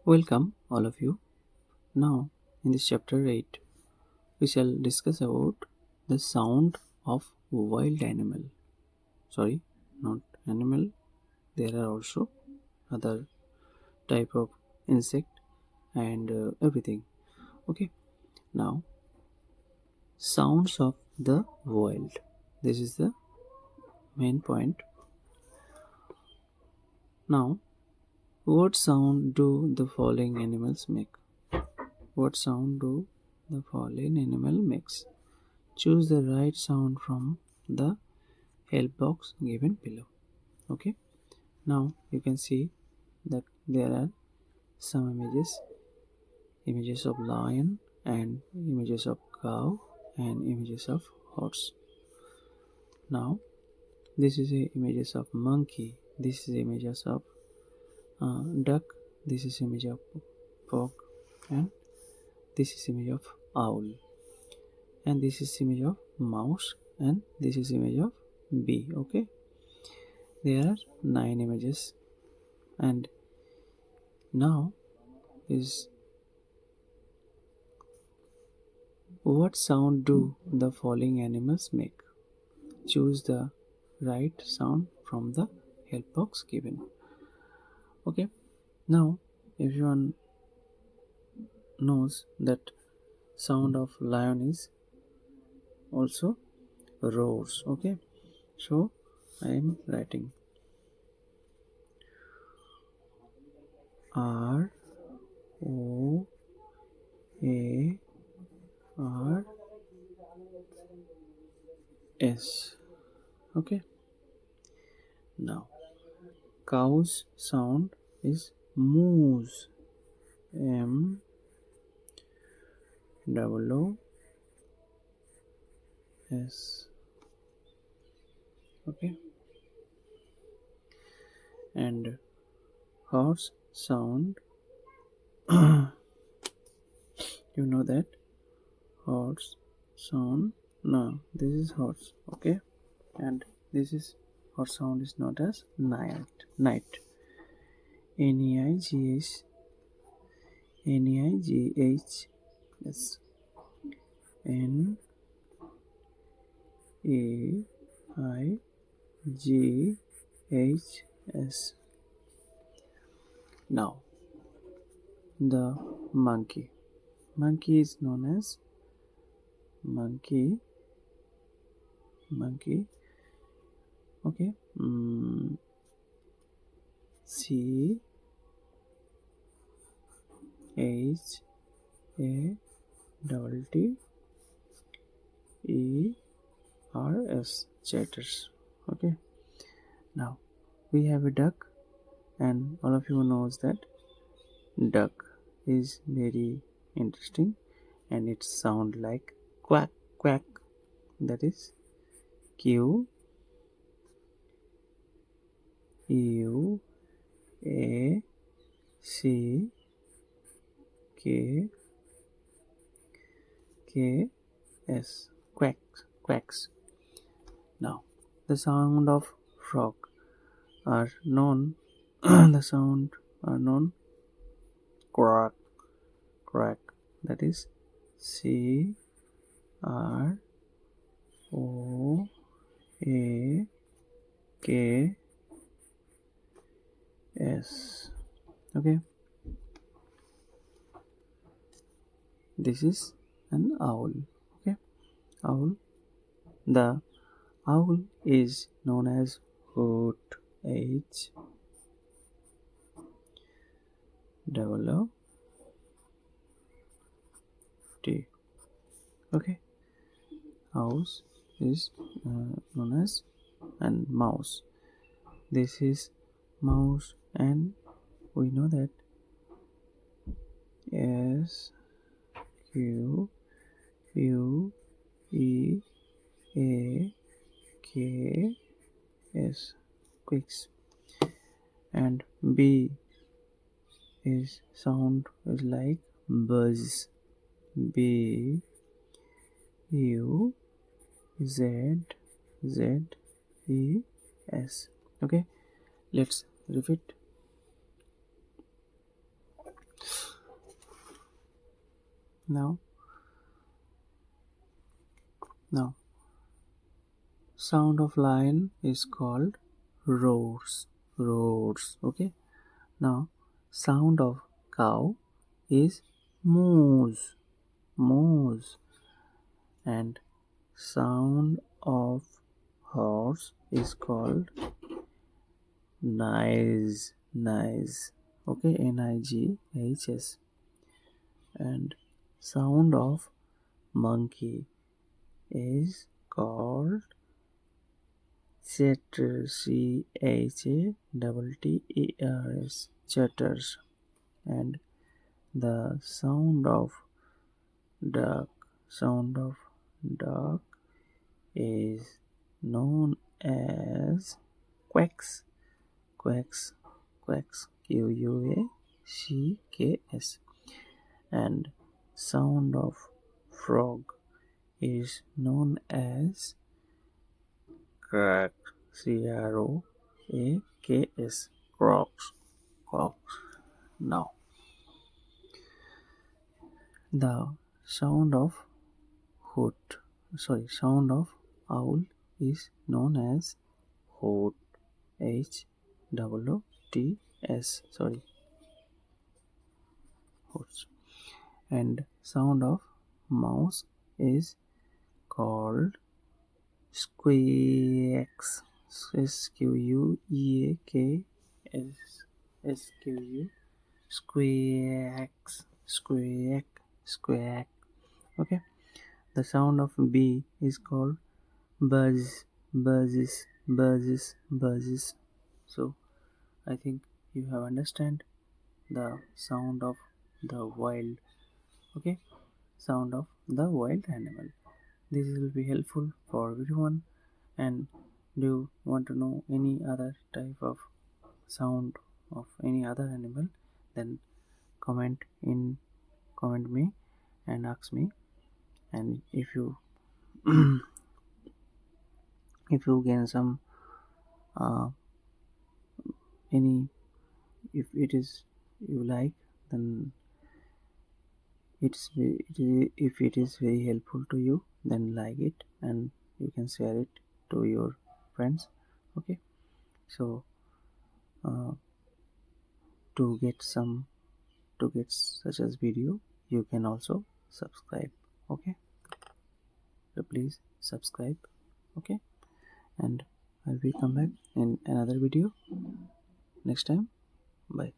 Welcome, all of you. Now, in this chapter 8, we shall discuss about the sound of wild animal. Sorry, not animal. There are also other type of insect and everything. Okay. Now, sounds of the wild. This is the main point. Now, what sound do the following animals make? What sound do the following animal makes? Choose the right sound from the help box given below. Okay, now you can see that there are some images of lion and images of cow and images of horse. Now this is a images of monkey, this is images of duck, this is image of frog, and this is image of owl, and this is image of mouse, and this is image of bee. Okay, there are 9 images. And now is what sound do the following animals make? Choose the right sound from the help box given. Okay, now everyone knows that sound of lion is also roars. Okay, so I am writing R O A R S. Okay, now cow's sound is moose. M double O S. Okay, and horse sound, you know that horse sound, no, this is horse. Okay, and this is horse sound is not as night. N-E-I-G-H N-E-I-G-H-S N-E-I-G-H-S. Now the monkey is known as monkey. Okay, C H A double T E R S, chatters. Okay, now we have a duck, and all of you knows that duck is very interesting, and it sound like quack quack. That is Q U A C K K S, quacks. Now the sound of frog are known the sound are known quack, that is C R O A K S. Okay, this is an owl. Okay, owl, the owl is known as hoot. H double O T. Okay, house is known as, and mouse, this is mouse, and we know that S Q U E A K S, quicks, and B is sound is like buzz. B U Z Z E S. Okay, let's repeat. Now, now, sound of lion is called roars. Roars. Okay. Now, sound of cow is moos. Moos. And sound of horse is called nice. Nice. Okay. Nighs. And sound of monkey is called chatter. Chatters. Chatters. And the duck sound of duck is known as quacks. Quacks. Quacks. Quacks. And sound of frog is known as crack. Craks. Crocs. Crocs. Now, the sound of hoot. Sound of owl is known as hoot. HOOTS. Hoots. And sound of mouse is called squeaks. Squeaks. Squeaks. Squeak. Squeak. Okay. The sound of bee is called buzz. Buzzes. So I think you have understand the sound of the wild. Okay. Sound of the wild animal. This will be helpful for everyone. And do you want to know any other type of sound of any other animal, then comment me and ask me. And if you gain some uh, any, if it is you like, then if it is very helpful to you, then like it and you can share it to your friends. Okay. So uh, to get such as video, you can also subscribe. Okay. So please subscribe. Okay. And I'll be come back in another video next time. Bye.